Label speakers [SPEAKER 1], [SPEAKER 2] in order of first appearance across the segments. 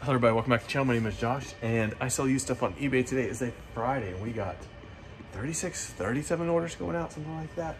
[SPEAKER 1] Hello everybody, welcome back to the channel. My name is Josh and I sell used stuff on eBay. Today is a Friday and we got 37 orders going out, something like that.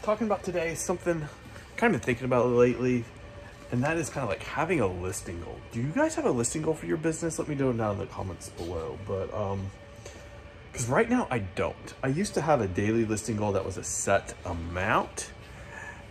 [SPEAKER 1] Talking about today, something kind of thinking about lately, and that is kind of like having a listing goal. Do you guys have a listing goal for your business? Let me know down in the comments below. But because right now I don't. I used to have a daily listing goal that was a set amount,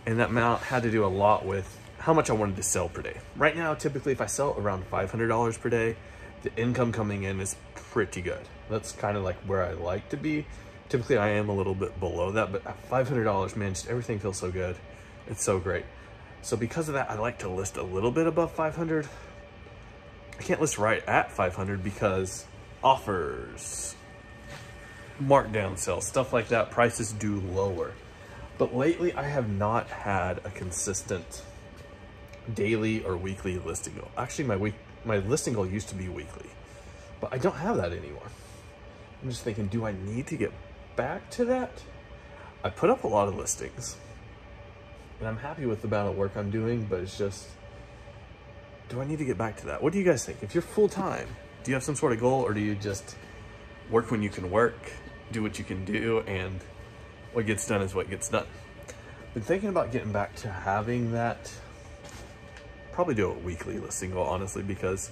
[SPEAKER 1] and that amount had to do a lot with how much I wanted to sell per day. Right now, typically if I sell around $500 per day, the income coming in is pretty good. That's kind of like where I like to be. Typically I am a little bit below that, but at $500, man, just everything feels so good. It's so great. So because of that, I like to list a little bit above 500. I can't list right at 500 because offers, markdown sales, stuff like that, prices do lower. But lately I have not had a consistent daily or weekly listing goal. Actually, my listing goal used to be weekly, but I don't have that anymore. I'm just thinking, do I need to get back to that? I put up a lot of listings and I'm happy with the amount of work I'm doing, but it's just, do I need to get back to that? What do you guys think? If you're full-time, do you have some sort of goal, or do you just work when you can work, do what you can do, and what gets done is what gets done? Been thinking about getting back to having that. Probably do a weekly listing goal, honestly, because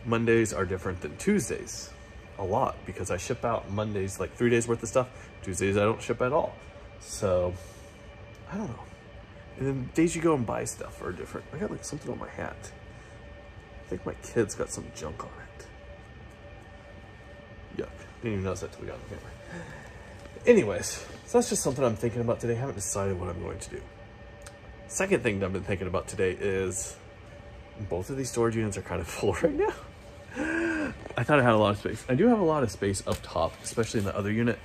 [SPEAKER 1] Mondays are different than Tuesdays a lot, because I ship out Mondays like 3 days worth of stuff. Tuesdays I don't ship at all. So I don't know. And then days you go and buy stuff are different. I got like something on my hat. I think my kid's got some junk on it. Yuck. Didn't even notice that till we got on the camera. Anyways, so that's just something I'm thinking about today. I haven't decided what I'm going to do. Second thing that I've been thinking about today is both of these storage units are kind of full right now. I thought I had a lot of space. I do have a lot of space up top, especially in the other unit.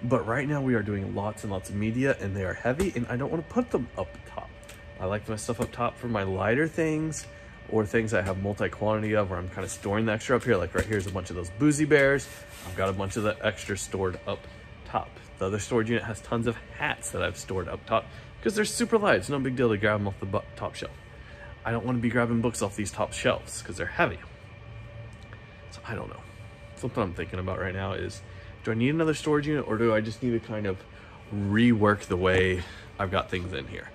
[SPEAKER 1] But right now we are doing lots and lots of media and they are heavy and I don't want to put them up top. I like my stuff up top for my lighter things or things I have multi-quantity of, where I'm kind of storing the extra up here. Like right here's a bunch of those Boozy Bears. I've got a bunch of the extra stored up top. The other storage unit has tons of hats that I've stored up top because they're super light. It's no big deal to grab them off the top shelf. I don't want to be grabbing books off these top shelves because they're heavy. So I don't know. Something I'm thinking about right now is, do I need another storage unit, or do I just need to kind of rework the way I've got things in here?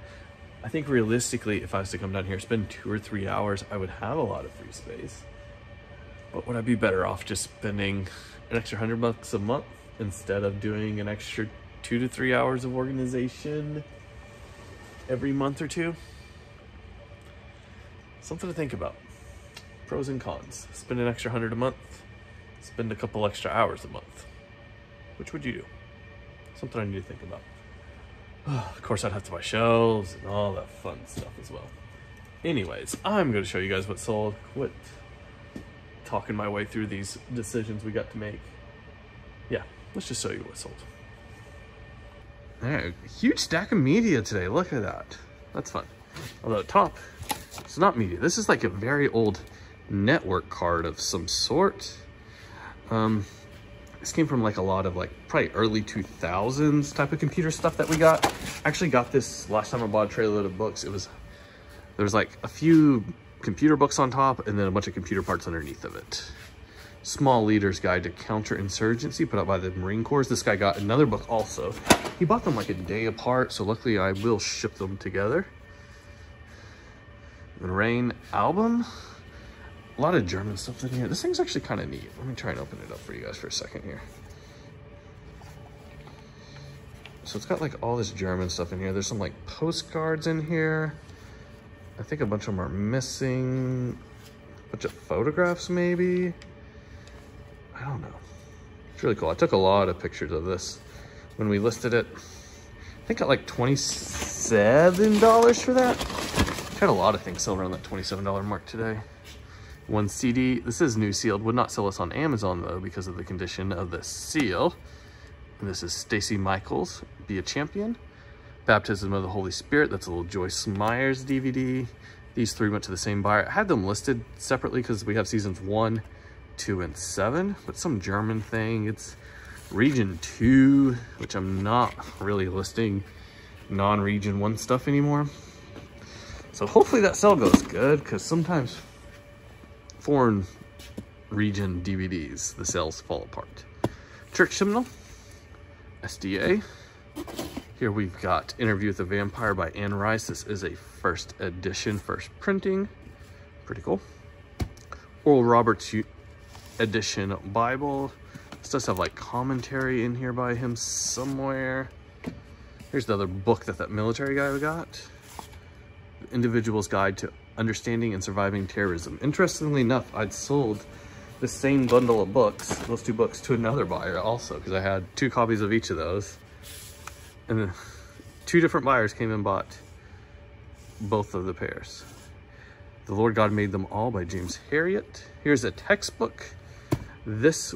[SPEAKER 1] I think realistically, if I was to come down here, spend 2 or 3 hours, I would have a lot of free space. But would I be better off just spending an extra $100 a month instead of doing an extra 2 to 3 hours of organization every month or two? Something to think about. Pros and cons. Spend an extra $100 a month, spend a couple extra hours a month. Which would you do? Something I need to think about. Of course, I'd have to buy shelves and all that fun stuff as well. Anyways, I'm going to show you guys what sold. Quit talking my way through these decisions we got to make. Yeah, let's just show you what sold. There, huge stack of media today. Look at that. That's fun. Although top, it's not media. This is like a very old network card of some sort. This came from like a lot of like probably early 2000s type of computer stuff that we got. I actually got this last time I bought a trailer load of books. There was like a few computer books on top and then a bunch of computer parts underneath of it. Small Leader's Guide to Counterinsurgency, put out by the Marine Corps. This guy got another book also. He bought them like a day apart, so luckily I will ship them together. The Rain album. A lot of German stuff in here. This thing's actually kind of neat. Let me try and open it up for you guys for a second here. So it's got like all this German stuff in here. There's some like postcards in here. I think a bunch of them are missing. A bunch of photographs maybe. I don't know. It's really cool. I took a lot of pictures of this when we listed it. I think I got like $27 for that. Had a lot of things sell around that $27 mark today. One CD, this is new sealed, would not sell us on Amazon though because of the condition of the seal. And this is Stacy Michaels, Be a Champion. Baptism of the Holy Spirit, that's a little Joyce Myers DVD. These three went to the same buyer. I had them listed separately because we have seasons 1, 2, and 7, but some German thing. It's Region 2, which I'm not really listing non-Region 1 stuff anymore. So hopefully that sale goes good, because sometimes foreign region DVDs, the sales fall apart. Church Hymnal, SDA. Here we've got Interview with the Vampire by Anne Rice. This is a first edition, first printing. Pretty cool. Oral Roberts edition Bible. This does have like commentary in here by him somewhere. Here's the other book that military guy got. The Individual's Guide to Understanding and Surviving Terrorism. Interestingly enough, I'd sold the same bundle of books, those two books, to another buyer also, because I had 2 copies of each of those. And then 2 different buyers came and bought both of the pairs. The Lord God Made Them All by James Herriot. Here's a textbook. This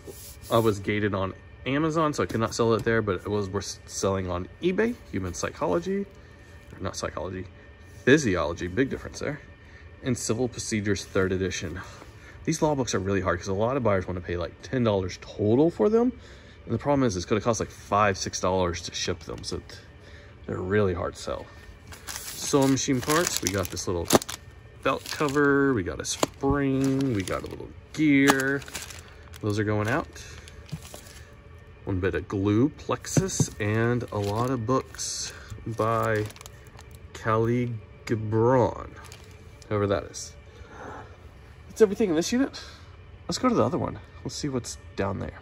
[SPEAKER 1] was gated on Amazon, so I could not sell it there, but it was worth selling on eBay. Human Psychology, or not Psychology, Physiology, big difference there. And Civil Procedures 3rd edition. These law books are really hard because a lot of buyers want to pay like $10 total for them. And the problem is it's going to cost like $5, $6 to ship them. So they're really hard to sell. Sewing machine parts. We got this little belt cover. We got a spring. We got a little gear. Those are going out. One bit of glue, plexus, and a lot of books by Callie Gibran, whoever that is. That's everything in this unit. Let's go to the other one. Let's see what's down there.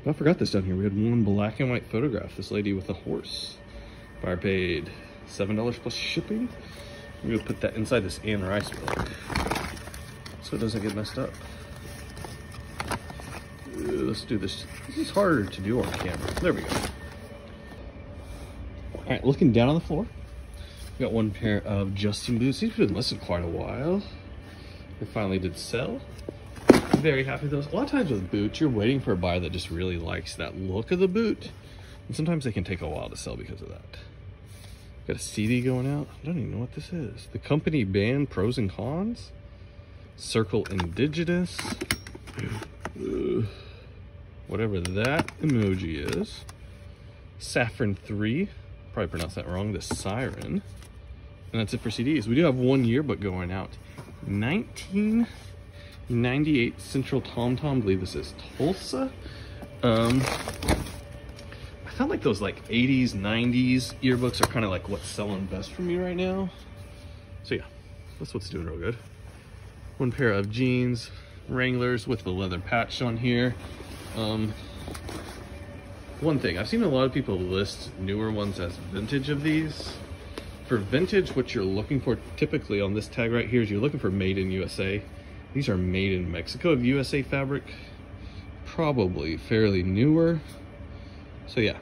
[SPEAKER 1] I forgot this down here. We had one black and white photograph. This lady with a horse. Buyer paid $7 plus shipping. I'm gonna put that inside this Anne Rice book so it doesn't get messed up. Let's do this. This is harder to do on camera. There we go. All right, looking down on the floor, we got one pair of Justin boots. These have been listed quite a while. They finally did sell. Very happy with those. A lot of times with boots, you're waiting for a buyer that just really likes that look of the boot. And sometimes they can take a while to sell because of that. Got a CD going out. I don't even know what this is. The company band Pros and Cons. Circle Indigenous. Whatever that emoji is. Saffron 3. Probably pronounced that wrong. The Siren. And that's it for CDs. We do have one yearbook going out. 1998 Central Tom Tom. I believe this is Tulsa. I found like those like 80s, 90s yearbooks are kind of like what's selling best for me right now. So yeah, that's what's doing real good. One pair of jeans, Wranglers with the leather patch on here. One thing, I've seen a lot of people list newer ones as vintage of these. For vintage, what you're looking for typically on this tag right here is you're looking for made in USA. These are made in Mexico of USA fabric. Probably fairly newer. So yeah,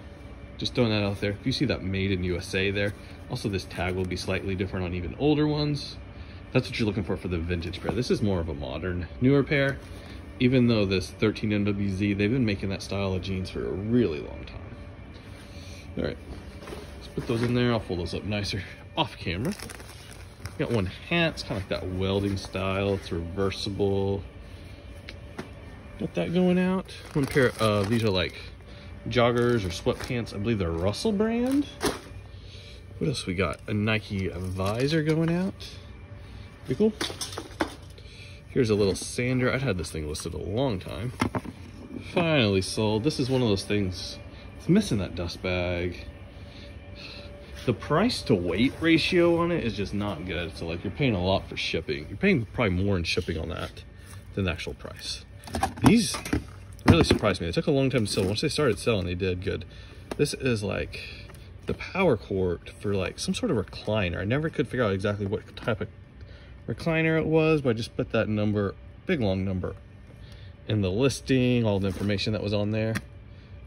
[SPEAKER 1] just throwing that out there. If you see that made in USA there, also this tag will be slightly different on even older ones. That's what you're looking for the vintage pair. This is more of a modern, newer pair. Even though this 13 NWZ, they've been making that style of jeans for a really long time. All right, let's put those in there. I'll fold those up nicer off camera. Got one hat, it's kind of like that welding style. It's reversible. Got that going out. One pair of, these are like joggers or sweatpants. I believe they're Russell brand. What else we got? A Nike visor going out. Pretty cool. Here's a little sander. I'd had this thing listed a long time. Finally sold. This is one of those things, it's missing that dust bag. The price to weight ratio on it is just not good. So like you're paying a lot for shipping. You're paying probably more in shipping on that than the actual price. These really surprised me. It took a long time to sell. Once they started selling, they did good. This is like the power cord for like some sort of recliner. I never could figure out exactly what type of recliner it was, but I just put that number, big long number, in the listing, all the information that was on there.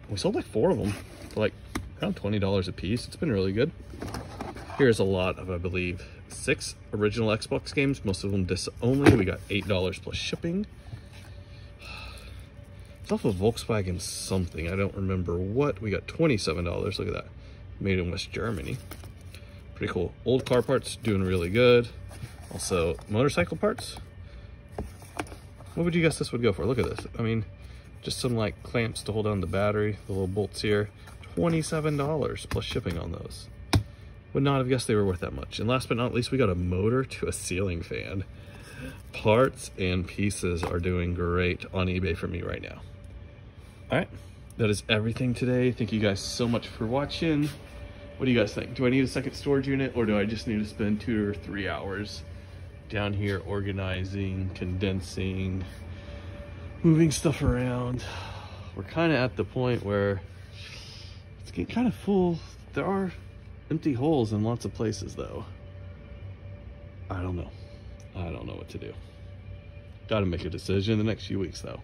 [SPEAKER 1] We sold like 4 of them for like around $20 a piece. It's been really good. Here's a lot of, I believe, 6 original Xbox games, most of them disc only. We got $8 plus shipping. It's off of Volkswagen something, I don't remember what. We got $27, look at that. Made in West Germany. Pretty cool. Old car parts, doing really good. Also, motorcycle parts. What would you guess this would go for? Look at this. I mean, just some like clamps to hold down the battery, the little bolts here. $27 plus shipping on those. Would not have guessed they were worth that much. And last but not least, we got a motor to a ceiling fan. Parts and pieces are doing great on eBay for me right now. All right, that is everything today. Thank you guys so much for watching. What do you guys think? Do I need a second storage unit, or do I just need to spend 2 or 3 hours down here organizing, condensing, moving stuff around? We're kind of at the point where it's getting kind of full. There are empty holes in lots of places though. I don't know what to do. Got to make a decision in the next few weeks though.